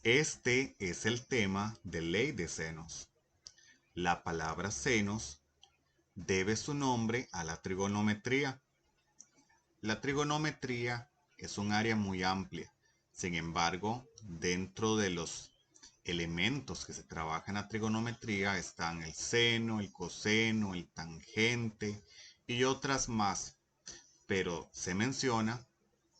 Este es el tema de ley de senos. La palabra senos debe su nombre a la trigonometría. La trigonometría es un área muy amplia. Sin embargo, dentro de los elementos que se trabajan en la trigonometría están el seno, el coseno, el tangente y otras más. Pero se menciona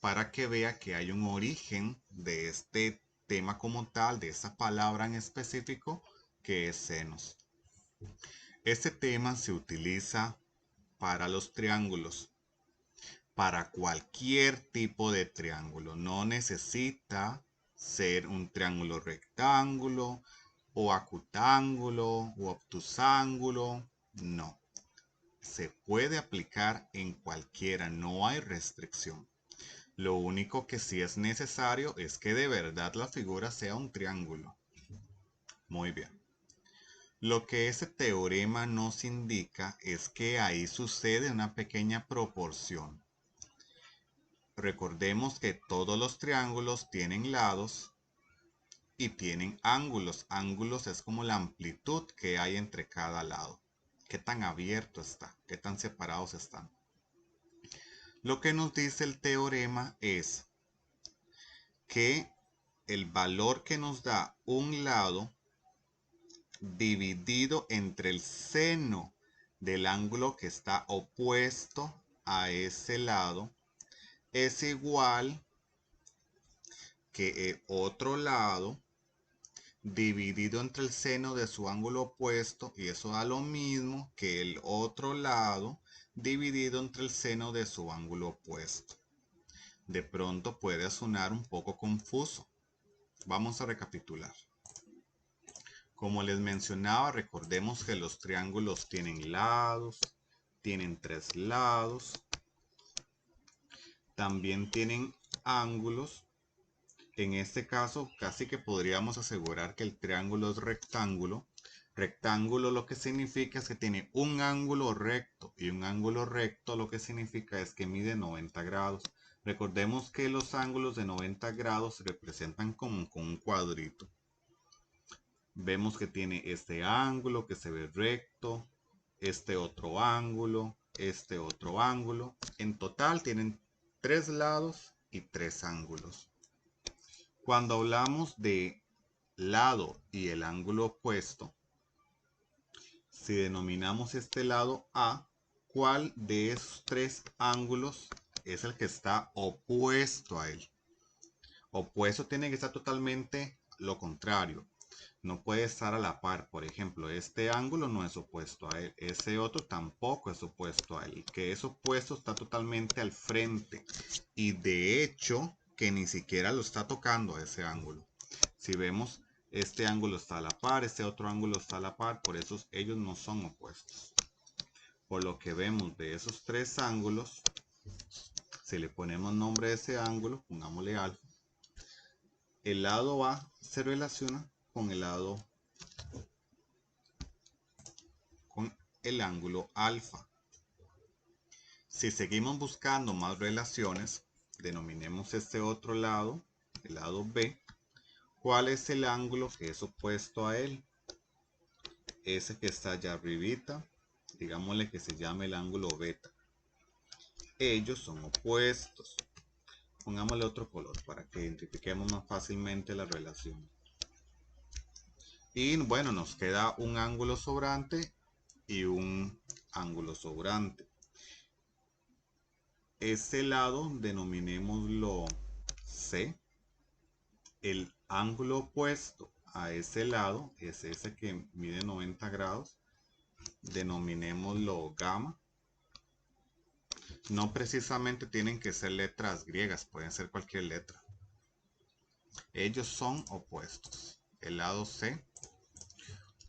para que vea que hay un origen de este tema como tal, de esa palabra en específico, que es senos. Este tema se utiliza para los triángulos, para cualquier tipo de triángulo. No necesita ser un triángulo rectángulo o acutángulo o obtusángulo. No. Se puede aplicar en cualquiera, no hay restricción. Lo único que sí es necesario es que de verdad la figura sea un triángulo. Muy bien. Lo que ese teorema nos indica es que ahí sucede una pequeña proporción. Recordemos que todos los triángulos tienen lados y tienen ángulos. Ángulos es como la amplitud que hay entre cada lado. Qué tan abierto está, qué tan separados están. Lo que nos dice el teorema es que el valor que nos da un lado dividido entre el seno del ángulo que está opuesto a ese lado es igual que el otro lado dividido entre el seno de su ángulo opuesto, y eso da lo mismo que el otro lado dividido entre el seno de su ángulo opuesto. De pronto puede sonar un poco confuso. Vamos a recapitular. Como les mencionaba, recordemos que los triángulos tienen lados, tienen tres lados, también tienen ángulos. En este caso, casi que podríamos asegurar que el triángulo es rectángulo. Rectángulo lo que significa es que tiene un ángulo recto, y un ángulo recto lo que significa es que mide 90 grados. Recordemos que los ángulos de 90 grados se representan como con un cuadrito. Vemos que tiene este ángulo que se ve recto, este otro ángulo, este otro ángulo. En total tienen tres lados y tres ángulos. Cuando hablamos de lado y el ángulo opuesto, si denominamos este lado A, ¿cuál de esos tres ángulos es el que está opuesto a él? Opuesto tiene que estar totalmente lo contrario. No puede estar a la par. Por ejemplo, este ángulo no es opuesto a él. Ese otro tampoco es opuesto a él. El que es opuesto está totalmente al frente. Y de hecho, que ni siquiera lo está tocando a ese ángulo. Si vemos, este ángulo está a la par, este otro ángulo está a la par. Por eso ellos no son opuestos. Por lo que vemos de esos tres ángulos, si le ponemos nombre a ese ángulo, pongámosle alfa. El lado A se relaciona con el ángulo alfa. Si seguimos buscando más relaciones, denominemos este otro lado, el lado B. ¿Cuál es el ángulo que es opuesto a él? Ese que está allá arribita, digámosle que se llame el ángulo beta. Ellos son opuestos. Pongámosle otro color para que identifiquemos más fácilmente la relación. Y bueno, nos queda un ángulo sobrante y un ángulo sobrante. Este lado denominémoslo C. El ángulo opuesto a ese lado es ese que mide 90 grados. Denominémoslo gamma. No precisamente tienen que ser letras griegas, pueden ser cualquier letra. Ellos son opuestos. El lado C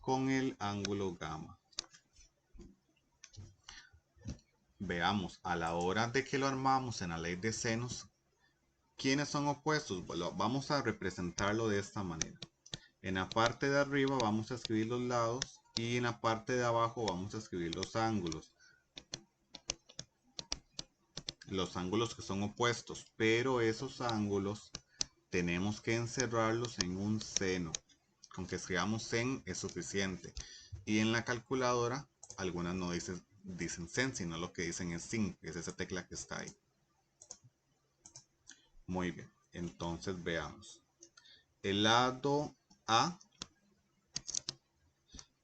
con el ángulo gamma. Veamos, a la hora de que lo armamos en la ley de senos, ¿quiénes son opuestos? Bueno, vamos a representarlo de esta manera. En la parte de arriba vamos a escribir los lados y en la parte de abajo vamos a escribir los ángulos. Los ángulos que son opuestos, pero esos ángulos tenemos que encerrarlos en un seno. Con que escribamos sen es suficiente. Y en la calculadora, algunas no dicen sen, sino lo que dicen es sin, es esa tecla que está ahí. Muy bien, entonces veamos. El lado A,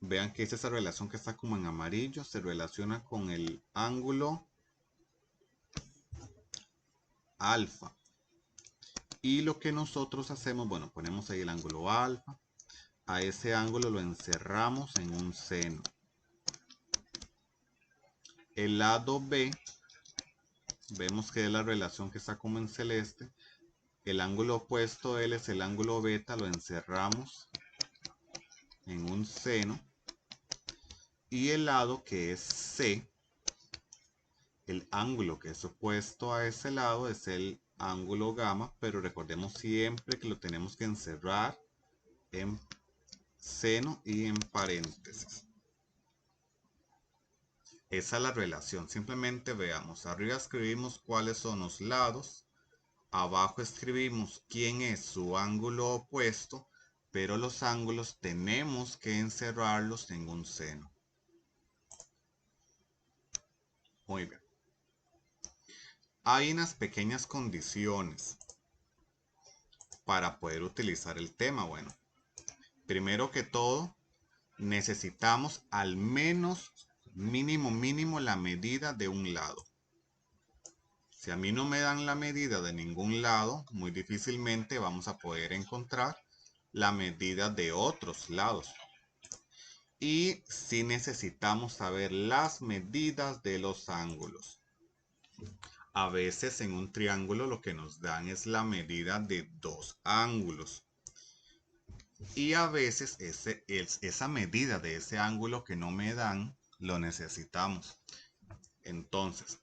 vean que es esa relación que está como en amarillo, se relaciona con el ángulo alfa. Y lo que nosotros hacemos, bueno, ponemos ahí el ángulo alfa. A ese ángulo lo encerramos en un seno. El lado B, vemos que es la relación que está como en celeste. El ángulo opuesto a él es el ángulo beta, lo encerramos en un seno. Y el lado que es C, el ángulo que es opuesto a ese lado es el ángulo gamma, pero recordemos siempre que lo tenemos que encerrar en seno y en paréntesis. Esa es la relación. Simplemente veamos. Arriba escribimos cuáles son los lados. Abajo escribimos quién es su ángulo opuesto, pero los ángulos tenemos que encerrarlos en un seno. Muy bien. Hay unas pequeñas condiciones para poder utilizar el tema. Bueno, primero que todo, necesitamos al menos mínimo la medida de un lado. Si a mí no me dan la medida de ningún lado, muy difícilmente vamos a poder encontrar la medida de otros lados. Y si necesitamos saber las medidas de los ángulos. A veces en un triángulo lo que nos dan es la medida de dos ángulos. Y a veces esa medida de ese ángulo que no me dan, lo necesitamos. Entonces,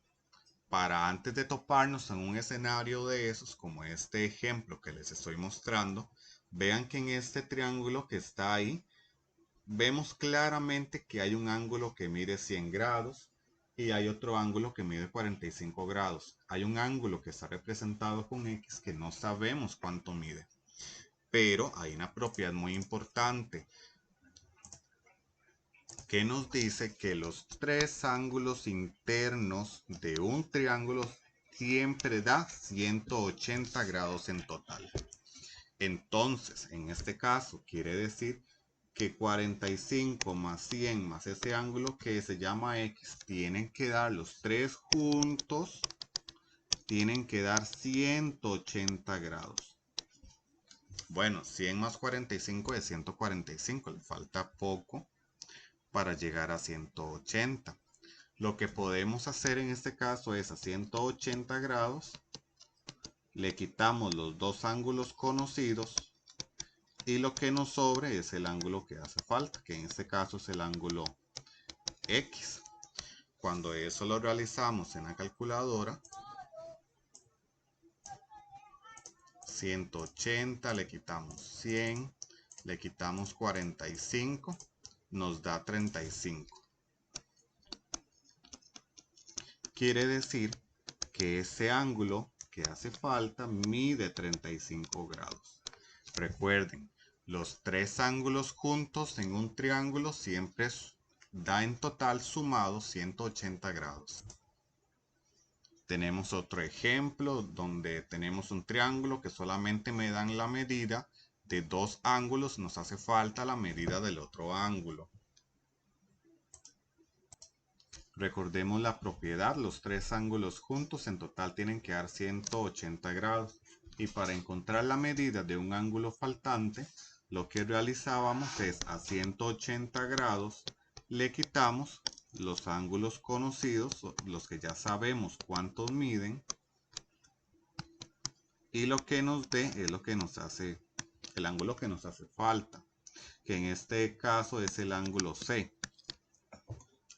para antes de toparnos en un escenario de esos, como este ejemplo que les estoy mostrando, vean que en este triángulo que está ahí, vemos claramente que hay un ángulo que mide 100 grados y hay otro ángulo que mide 45 grados. Hay un ángulo que está representado con X que no sabemos cuánto mide. Pero hay una propiedad muy importante que nos dice que los tres ángulos internos de un triángulo siempre da 180 grados en total. Entonces, en este caso, quiere decir que 45 más 100 más ese ángulo que se llama X, tienen que dar los tres juntos, tienen que dar 180 grados. Bueno, 100 más 45 es 145, le falta poco para llegar a 180. Lo que podemos hacer en este caso es a 180 grados, le quitamos los dos ángulos conocidos y lo que nos sobre es el ángulo que hace falta, que en este caso es el ángulo X. Cuando eso lo realizamos en la calculadora, 180, le quitamos 100, le quitamos 45, nos da 35. Quiere decir que ese ángulo que hace falta mide 35 grados. Recuerden, los tres ángulos juntos en un triángulo siempre da en total sumado 180 grados. Tenemos otro ejemplo donde tenemos un triángulo que solamente me dan la medida de dos ángulos, nos hace falta la medida del otro ángulo. Recordemos la propiedad, los tres ángulos juntos en total tienen que dar 180 grados. Y para encontrar la medida de un ángulo faltante, lo que realizábamos es a 180 grados le quitamos los ángulos conocidos, los que ya sabemos cuántos miden, y lo que nos dé es lo que nos hace, el ángulo que nos hace falta, que en este caso es el ángulo C.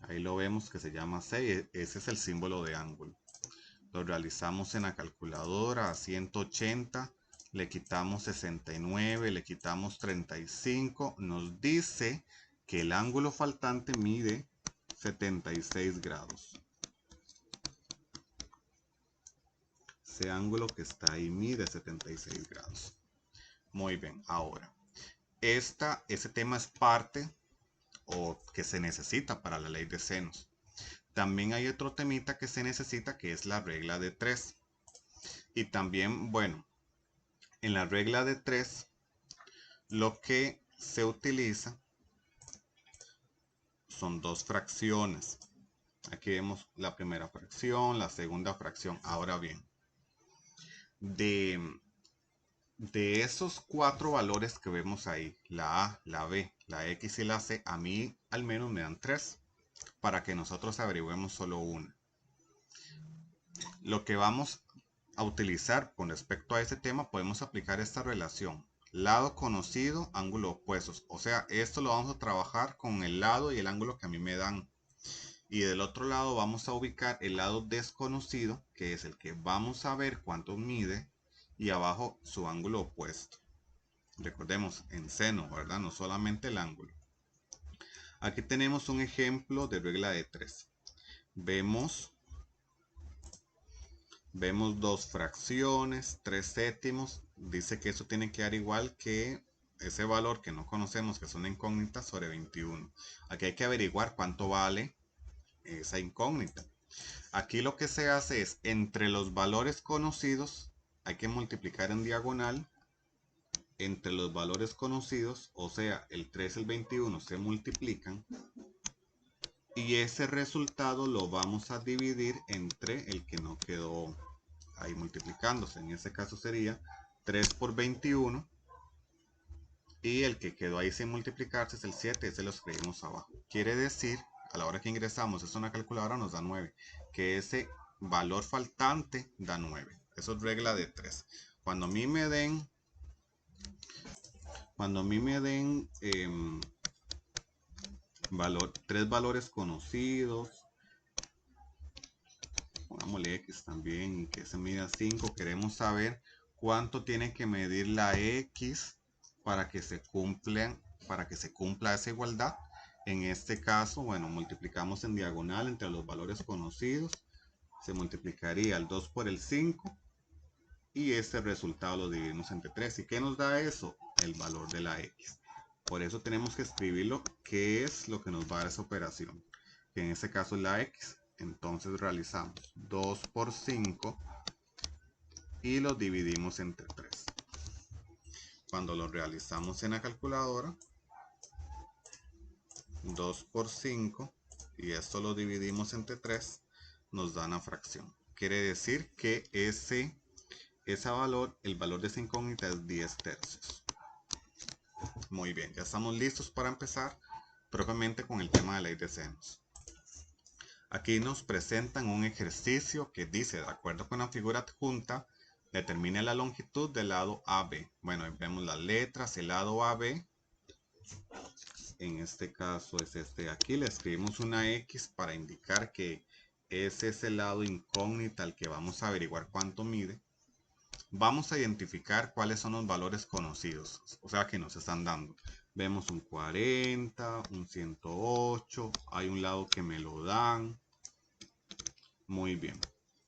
Ahí lo vemos que se llama C, ese es el símbolo de ángulo. Lo realizamos en la calculadora a 180, le quitamos 69, le quitamos 35, nos dice que el ángulo faltante mide 76 grados. Ese ángulo que está ahí mide 76 grados. Muy bien, ahora, ese tema es parte o que se necesita para la ley de senos. También hay otro temita que se necesita, que es la regla de 3. Y también, bueno, en la regla de 3, lo que se utiliza son dos fracciones. Aquí vemos la primera fracción, la segunda fracción. Ahora bien, de esos cuatro valores que vemos ahí, la A, la B, la X y la C, a mí al menos me dan 3 para que nosotros averigüemos solo una. Lo que vamos a utilizar con respecto a ese tema, podemos aplicar esta relación. Lado conocido, ángulo opuestos. O sea, esto lo vamos a trabajar con el lado y el ángulo que a mí me dan. Y del otro lado vamos a ubicar el lado desconocido, que es el que vamos a ver cuánto mide, y abajo su ángulo opuesto. Recordemos, en seno, ¿verdad? No solamente el ángulo. Aquí tenemos un ejemplo de regla de 3. Vemos dos fracciones, 3 séptimos. Dice que eso tiene que dar igual que ese valor que no conocemos, que es una incógnita, sobre 21. Aquí hay que averiguar cuánto vale esa incógnita. Aquí lo que se hace es, entre los valores conocidos, hay que multiplicar en diagonal. Entre los valores conocidos, o sea, el 3 y el 21 se multiplican. Y ese resultado lo vamos a dividir entre el que no quedó ahí multiplicándose. En este caso sería 3 por 21. Y el que quedó ahí sin multiplicarse es el 7. Ese lo escribimos abajo. Quiere decir, a la hora que ingresamos es una calculadora, nos da 9. Que ese valor faltante da 9. Eso es regla de 3. Cuando a mí me den tres valores conocidos, pongámosle X también, y que se mida 5, queremos saber cuánto tiene que medir la X para que se cumpla esa igualdad. En este caso, bueno, multiplicamos en diagonal entre los valores conocidos, se multiplicaría el 2 por el 5 y este resultado lo dividimos entre 3. ¿Y qué nos da eso? El valor de la X. Por eso tenemos que escribirlo, qué es lo que nos va a dar esa operación, que en este caso es la X. Entonces realizamos 2 por 5 y lo dividimos entre 3. Cuando lo realizamos en la calculadora, 2 por 5 y esto lo dividimos entre 3, nos da una fracción. Quiere decir que el valor de esa incógnita es 10 tercios. Muy bien, ya estamos listos para empezar propiamente con el tema de ley de senos. Aquí nos presentan un ejercicio que dice, de acuerdo con la figura adjunta, determine la longitud del lado AB. Bueno, ahí vemos las letras, el lado AB. En este caso es este de aquí. Le escribimos una X para indicar que ese es el lado incógnita al que vamos a averiguar cuánto mide. Vamos a identificar cuáles son los valores conocidos, o sea que nos están dando. Vemos un 40, un 108, hay un lado que me lo dan. Muy bien,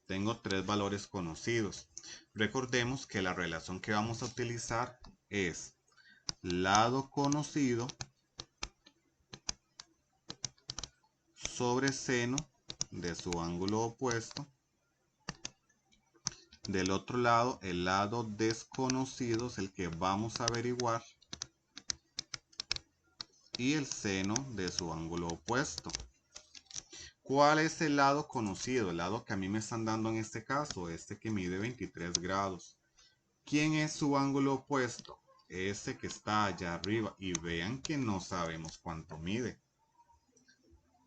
tengo tres valores conocidos. Recordemos que la relación que vamos a utilizar es lado conocido sobre seno de su ángulo opuesto. Del otro lado, el lado desconocido es el que vamos a averiguar y el seno de su ángulo opuesto. ¿Cuál es el lado conocido? El lado que a mí me están dando en este caso, este que mide 23 grados. ¿Quién es su ángulo opuesto? Ese que está allá arriba. Y vean que no sabemos cuánto mide.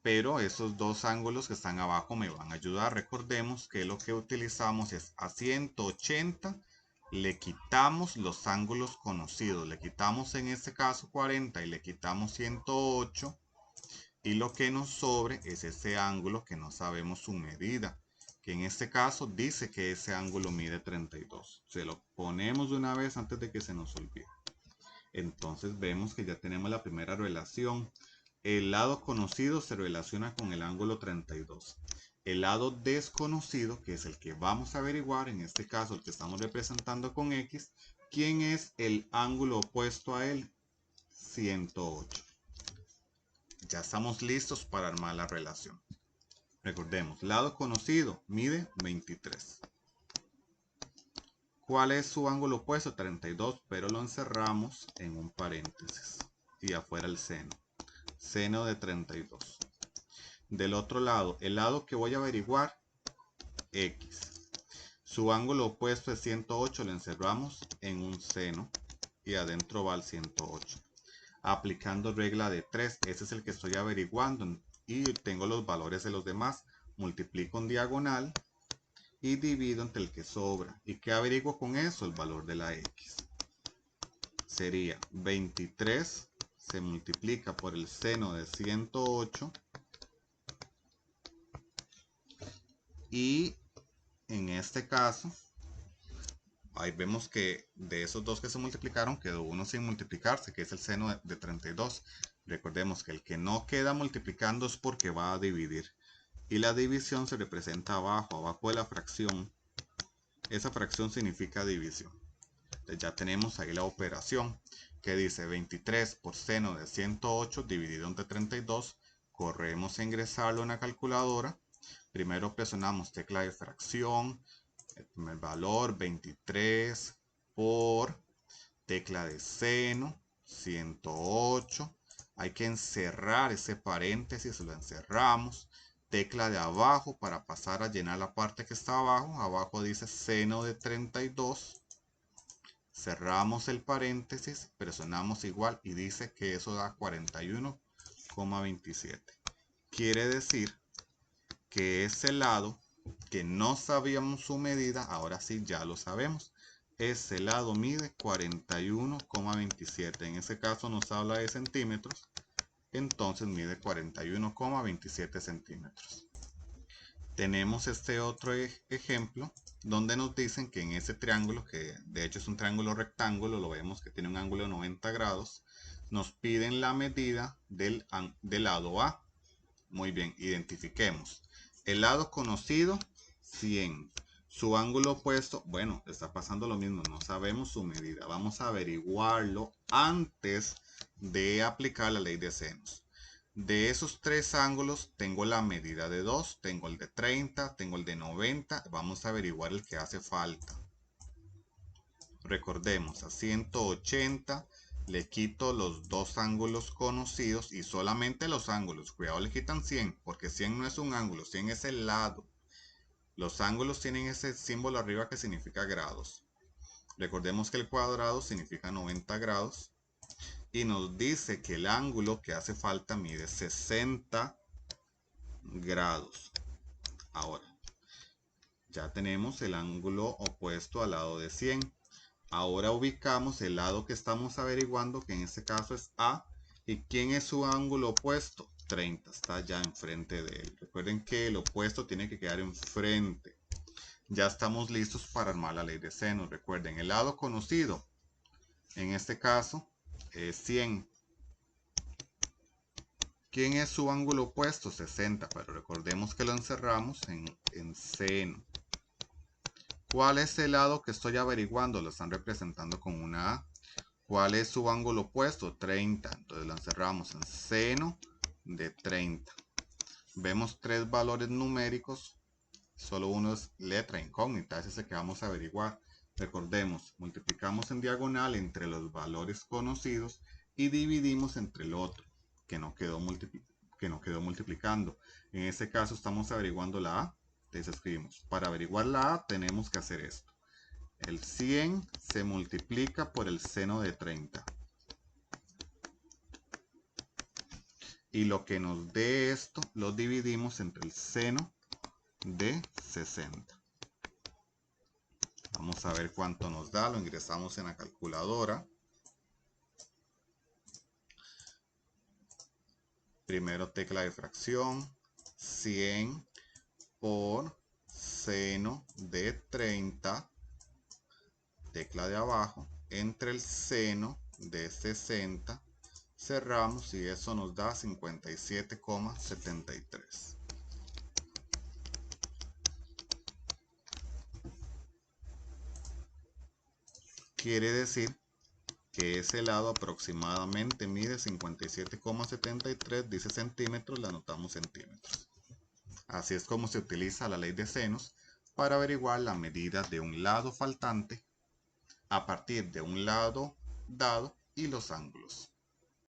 Pero esos dos ángulos que están abajo me van a ayudar. Recordemos que lo que utilizamos es a 180 le quitamos los ángulos conocidos. Le quitamos en este caso 40 y le quitamos 108. Y lo que nos sobre es ese ángulo que no sabemos su medida. Que en este caso dice que ese ángulo mide 32. Se lo ponemos de una vez antes de que se nos olvide. Entonces vemos que ya tenemos la primera relación. El lado conocido se relaciona con el ángulo 32. El lado desconocido, que es el que vamos a averiguar, en este caso el que estamos representando con X, ¿Quién es el ángulo opuesto a él? 108. Ya estamos listos para armar la relación. Recordemos, lado conocido mide 23. ¿Cuál es su ángulo opuesto? 32, pero lo encerramos en un paréntesis. Y afuera el seno. Seno de 32. Del otro lado, el lado que voy a averiguar, X. Su ángulo opuesto es 108, lo encerramos en un seno. Y adentro va el 108. Aplicando regla de 3, ese es el que estoy averiguando. Y tengo los valores de los demás. Multiplico en diagonal. Y divido entre el que sobra. ¿Y qué averiguo con eso? El valor de la X. Sería 23 se multiplica por el seno de 108. Y en este caso, ahí vemos que de esos dos que se multiplicaron, quedó uno sin multiplicarse, que es el seno de 32. Recordemos que el que no queda multiplicando es porque va a dividir. Y la división se representa abajo de la fracción. Esa fracción significa división. Entonces ya tenemos ahí la operación que dice 23 por seno de 108 dividido entre 32. Corremos a ingresarlo en la calculadora. Primero presionamos tecla de fracción. El primer valor 23 por tecla de seno 108. Hay que encerrar ese paréntesis, lo encerramos. Tecla de abajo para pasar a llenar la parte que está abajo. Abajo dice seno de 32. Cerramos el paréntesis, presionamos igual y dice que eso da 41,27. Quiere decir que ese lado que no sabíamos su medida, ahora sí ya lo sabemos. Ese lado mide 41,27. En ese caso nos habla de centímetros. Entonces mide 41,27 centímetros. Tenemos este otro ejemplo donde nos dicen que en ese triángulo, que de hecho es un triángulo rectángulo, lo vemos que tiene un ángulo de 90 grados, nos piden la medida del lado A. Muy bien, identifiquemos. El lado conocido, 100. Su ángulo opuesto, bueno, está pasando lo mismo, no sabemos su medida. Vamos a averiguarlo antes de aplicar la ley de senos. De esos tres ángulos tengo la medida de 2, tengo el de 30, tengo el de 90. Vamos a averiguar el que hace falta. Recordemos, a 180 le quito los dos ángulos conocidos y solamente los ángulos. Cuidado, le quitan 100 porque 100 no es un ángulo, 100 es el lado. Los ángulos tienen ese símbolo arriba que significa grados. Recordemos que el cuadrado significa 90 grados. Y nos dice que el ángulo que hace falta mide 60 grados. Ahora, ya tenemos el ángulo opuesto al lado de 100. Ahora ubicamos el lado que estamos averiguando, que en este caso es A. ¿Y quién es su ángulo opuesto? 30, está ya enfrente de él. Recuerden que el opuesto tiene que quedar enfrente. Ya estamos listos para armar la ley de seno. Recuerden, el lado conocido, en este caso, es 100. ¿Quién es su ángulo opuesto? 60, pero recordemos que lo encerramos en seno. ¿Cuál es el lado que estoy averiguando? Lo están representando con una A. ¿Cuál es su ángulo opuesto? 30. Entonces lo encerramos en seno de 30. Vemos tres valores numéricos. Solo uno es letra incógnita. Ese es el que vamos a averiguar. Recordemos, multiplicamos en diagonal entre los valores conocidos y dividimos entre el otro, que no quedó multiplicando. En este caso estamos averiguando la A. Entonces escribimos, para averiguar la A tenemos que hacer esto. El 100 se multiplica por el seno de 30. Y lo que nos dé esto lo dividimos entre el seno de 60. Vamos a ver cuánto nos da. Lo ingresamos en la calculadora. Primero tecla de fracción. 100 por seno de 30. Tecla de abajo. Entre el seno de 60. Cerramos y eso nos da 57,73. quiere decir que ese lado aproximadamente mide 57,73, dice centímetros, la anotamos centímetros. Así es como se utiliza la ley de senos para averiguar la medida de un lado faltante a partir de un lado dado y los ángulos.